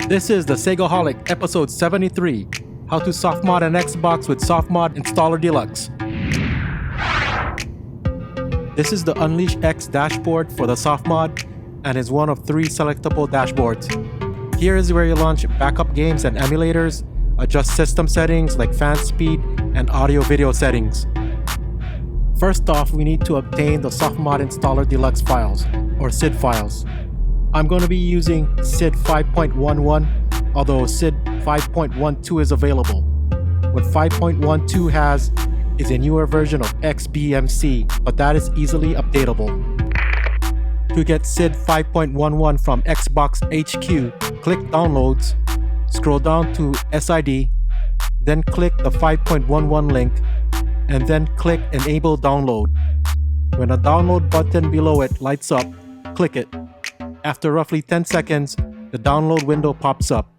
This is the SegaHolic episode 73, how to softmod an Xbox with Softmod Installer Deluxe. This is the Unleash X dashboard for the Softmod and is one of 3 selectable dashboards. Here is where you launch backup games and emulators, adjust system settings like fan speed and audio-video settings. First off, we need to obtain the Softmod Installer Deluxe files, or SID files. I'm going to be using SID 5.11, although SID 5.12 is available. What 5.12 has is a newer version of XBMC, but that is easily updatable. To get SID 5.11 from Xbox HQ, click Downloads, scroll down to SID, then click the 5.11 link, and then click Enable Download. When a download button below it lights up, click it. After roughly 10 seconds, the download window pops up.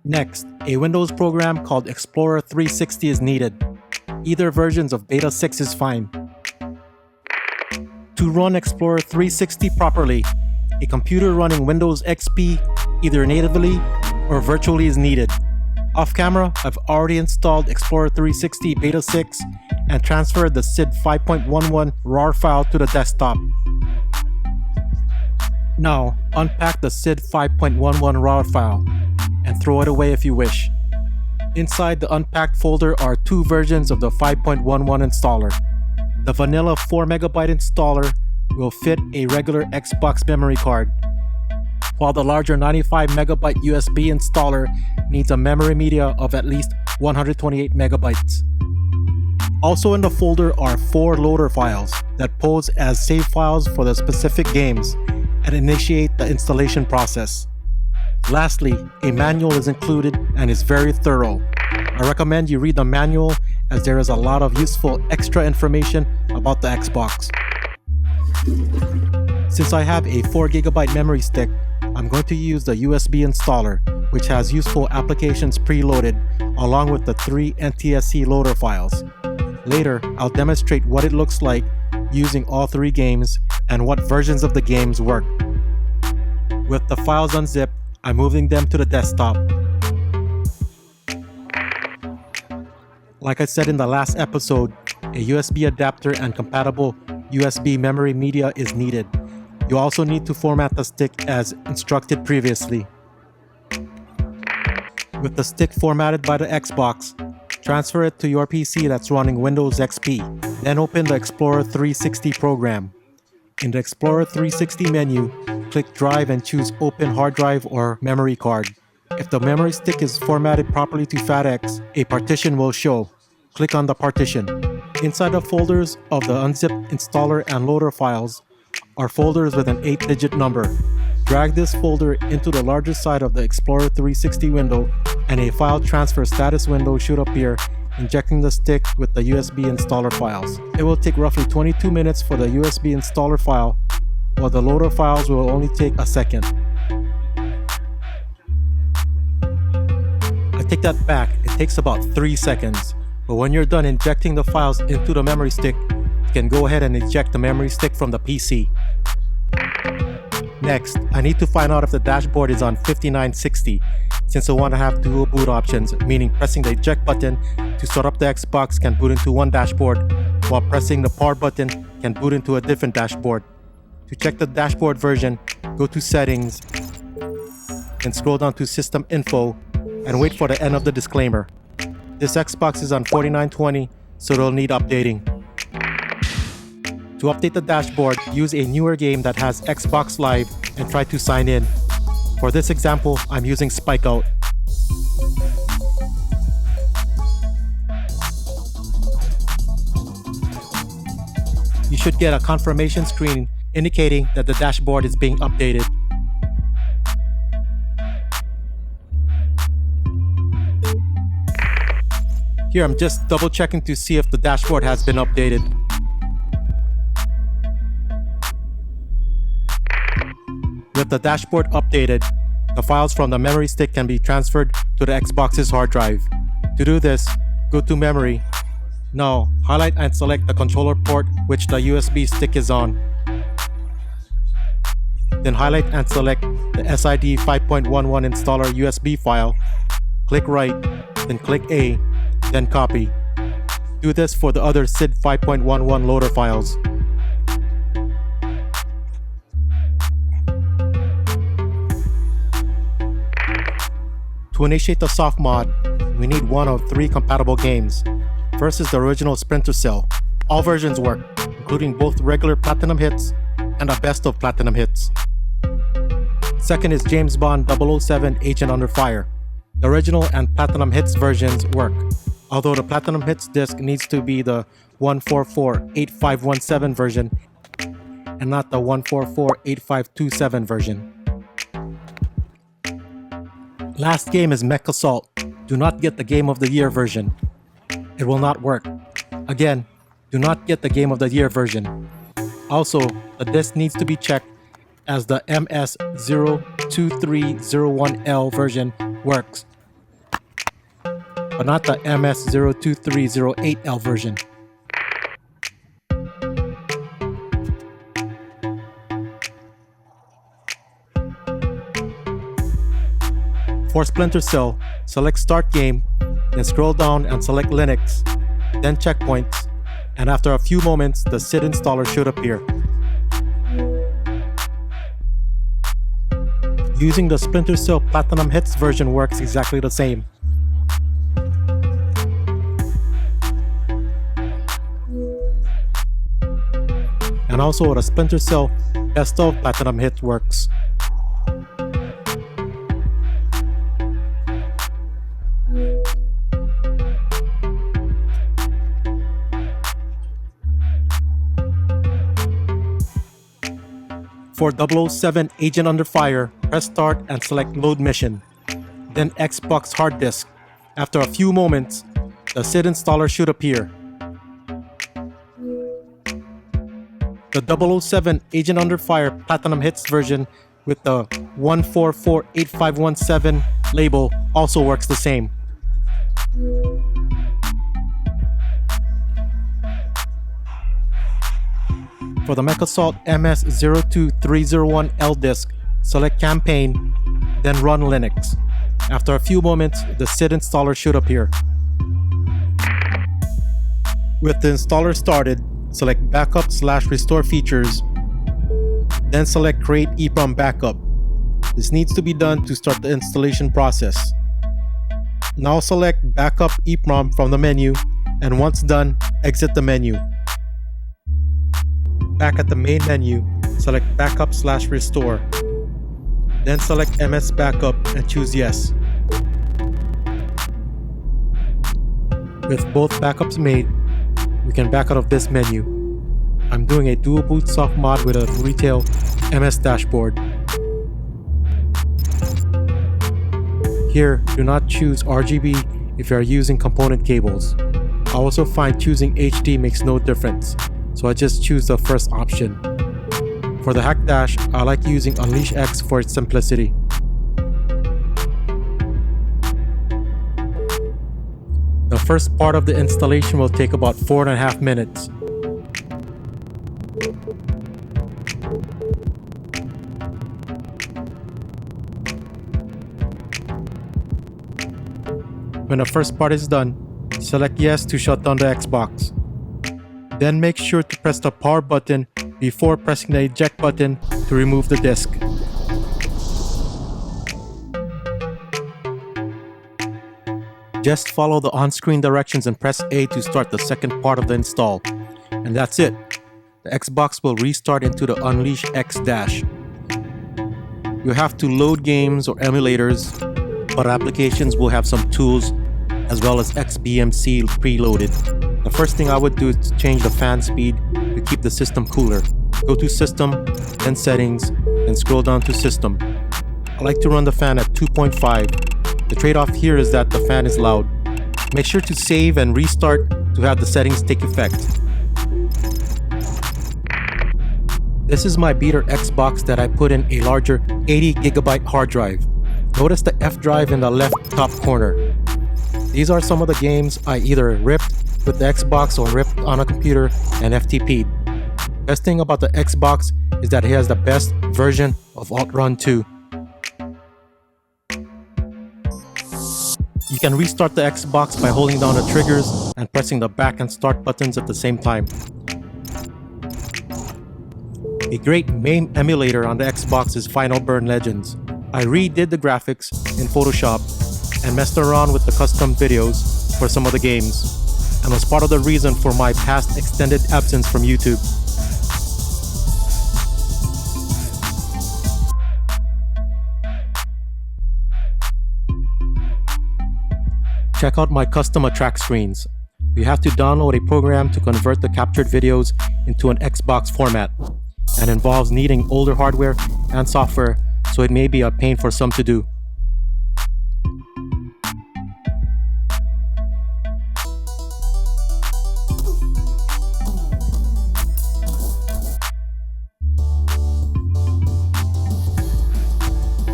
Next, a Windows program called Explorer 360 is needed. Either versions of Beta 6 is fine. To run Explorer 360 properly, a computer running Windows XP either natively or virtually is needed. Off camera, I've already installed Explorer 360 Beta 6 and transferred the SID 5.11 RAR file to the desktop. Now, unpack the SID 5.11 RAR file and throw it away if you wish. Inside the unpacked folder are 2 versions of the 5.11 installer. The vanilla 4MB installer will fit a regular Xbox memory card, while the larger 95MB USB installer needs a memory media of at least 128 megabytes. Also in the folder are 4 loader files that pose as save files for the specific games and initiate the installation process. Lastly, a manual is included and is very thorough. I recommend you read the manual as there is a lot of useful extra information about the Xbox. Since I have a 4GB memory stick, I'm going to use the USB installer, which has useful applications preloaded along with the 3 NTSC loader files. Later, I'll demonstrate what it looks like using all 3 games and what versions of the games work. With the files unzipped, I'm moving them to the desktop. Like I said in the last episode, a USB adapter and compatible USB memory media is needed. You also need to format the stick as instructed previously. With the stick formatted by the Xbox, transfer it to your PC that's running Windows XP. Then open the Explorer 360 program. In the Explorer 360 menu, click Drive and choose Open Hard Drive or Memory Card. If the memory stick is formatted properly to FATX, a partition will show. Click on the partition. Inside the folders of the unzipped installer and loader files are folders with an 8-digit number. Drag this folder into the larger side of the Explorer 360 window and a file transfer status window should appear, injecting the stick with the USB installer files. It will take roughly 22 minutes for the USB installer file, while the loader files will only take a second. I take that back, it takes about 3 seconds. But when you're done injecting the files into the memory stick, you can go ahead and eject the memory stick from the PC. Next, I need to find out if the dashboard is on 5960, since I want to have dual boot options, meaning pressing the eject button to start up the Xbox can boot into one dashboard, while pressing the power button can boot into a different dashboard. To check the dashboard version, go to Settings, and scroll down to System Info, and wait for the end of the disclaimer. This Xbox is on 4920, so it'll need updating. To update the dashboard, use a newer game that has Xbox Live and try to sign in. For this example, I'm using Spike Out. You should get a confirmation screen indicating that the dashboard is being updated. Here I'm just double checking to see if the dashboard has been updated. With the dashboard updated, the files from the memory stick can be transferred to the Xbox's hard drive. To do this, go to Memory, Now, highlight and select the controller port which the USB stick is on. Then highlight and select the SID 5.11 installer USB file. Click right, then click A, then copy. Do this for the other SID 5.11 loader files. To initiate the Softmod, we need one of 3 compatible games. First is the original Splinter Cell. All versions work, including both regular Platinum hits and a best of Platinum hits. Second is James Bond 007 Agent Under Fire. The original and Platinum hits versions work, although the Platinum hits disc needs to be the 1448517 version and not the 1448527 version. Last game is Mech Assault. Do not get the Game of the Year version. It will not work. Again, do not get the Game of the Year version. Also, the disc needs to be checked as the MS02301L version works, but not the MS02308L version. For Splinter Cell, select Start Game, then scroll down and select Linux, then Checkpoints, and after a few moments, the SID installer should appear. Using the Splinter Cell Platinum Hits version works exactly the same. And also the Splinter Cell Best of Platinum Hits works. For 007 Agent Under Fire, press Start and select Load Mission, then Xbox Hard Disk. After a few moments, the SID installer should appear. The 007 Agent Under Fire Platinum Hits version with the 1448517 label also works the same. For the Mech Assault MS02301L disk, select Campaign, then run Linux. After a few moments, the SID installer should appear. With the installer started, select Backup/Restore Features, then select Create EEPROM Backup. This needs to be done to start the installation process. Now select Backup EEPROM from the menu, and once done, exit the menu. Back at the main menu, select Backup/Restore. Then select MS Backup and choose Yes. With both backups made, we can back out of this menu. I'm doing a dual boot soft mod with a retail MS dashboard. Here, do not choose RGB if you are using component cables. I also find choosing HD makes no difference, so I just choose the first option. For the hack dash, I like using Unleash X for its simplicity. The first part of the installation will take about 4.5 minutes. When the first part is done, select Yes to shut down the Xbox. Then make sure to press the power button before pressing the eject button to remove the disk. Just follow the on-screen directions and press A to start the second part of the install. And that's it. The Xbox will restart into the Unleash X dash. You have to load games or emulators, but applications will have some tools as well as XBMC preloaded. The first thing I would do is to change the fan speed to keep the system cooler. Go to System, then Settings, and scroll down to System. I like to run the fan at 2.5. The trade-off here is that the fan is loud. Make sure to save and restart to have the settings take effect. This is my beater Xbox that I put in a larger 80GB hard drive. Notice the F drive in the left top corner. These are some of the games I either ripped with the Xbox or ripped on a computer and FTP'd. Best thing about the Xbox is that it has the best version of Outrun 2. You can restart the Xbox by holding down the triggers and pressing the back and start buttons at the same time. A great MAME emulator on the Xbox is Final Burn Legends. I redid the graphics in Photoshop and messed around with the custom videos for some of the games, and was part of the reason for my past extended absence from YouTube. Check out my custom attract screens. You have to download a program to convert the captured videos into an Xbox format, and involves needing older hardware and software, so it may be a pain for some to do.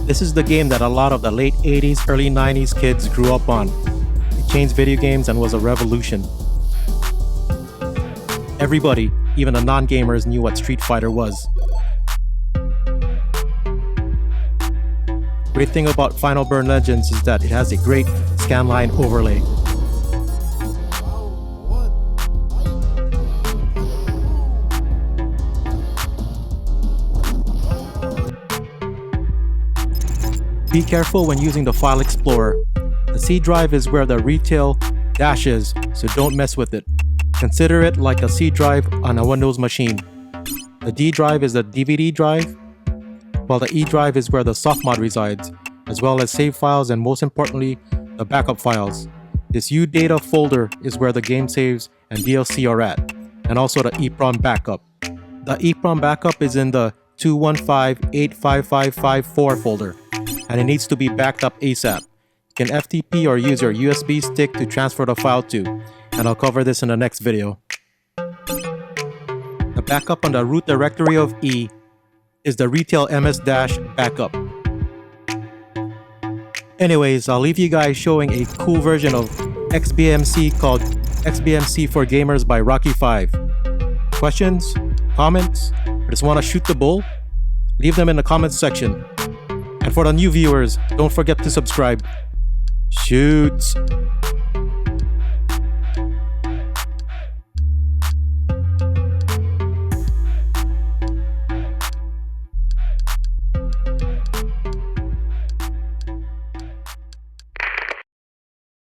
This is the game that a lot of the late 80s, early 90s kids grew up on. It changed video games and was a revolution. Everybody, even the non-gamers, knew what Street Fighter was. Great thing about Final Burn Legends is that it has a great scanline overlay. Be careful when using the File Explorer. The C drive is where the retail dash is, so don't mess with it. Consider it like a C drive on a Windows machine. The D drive is the DVD drive, while the E drive is where the Softmod resides, as well as save files and, most importantly, the backup files. This UData folder is where the game saves and DLC are at, and also the EEPROM backup. The EEPROM backup is in the 215-85554 folder, and it needs to be backed up ASAP. You can FTP or use your USB stick to transfer the file to, and I'll cover this in the next video. The backup on the root directory of E is the retail ms-backup. Anyways, I'll leave you guys showing a cool version of XBMC called XBMC for Gamers by Rocky5. Questions? Comments? Or just want to shoot the bull? Leave them in the comments section. And for the new viewers, don't forget to subscribe. Shoots!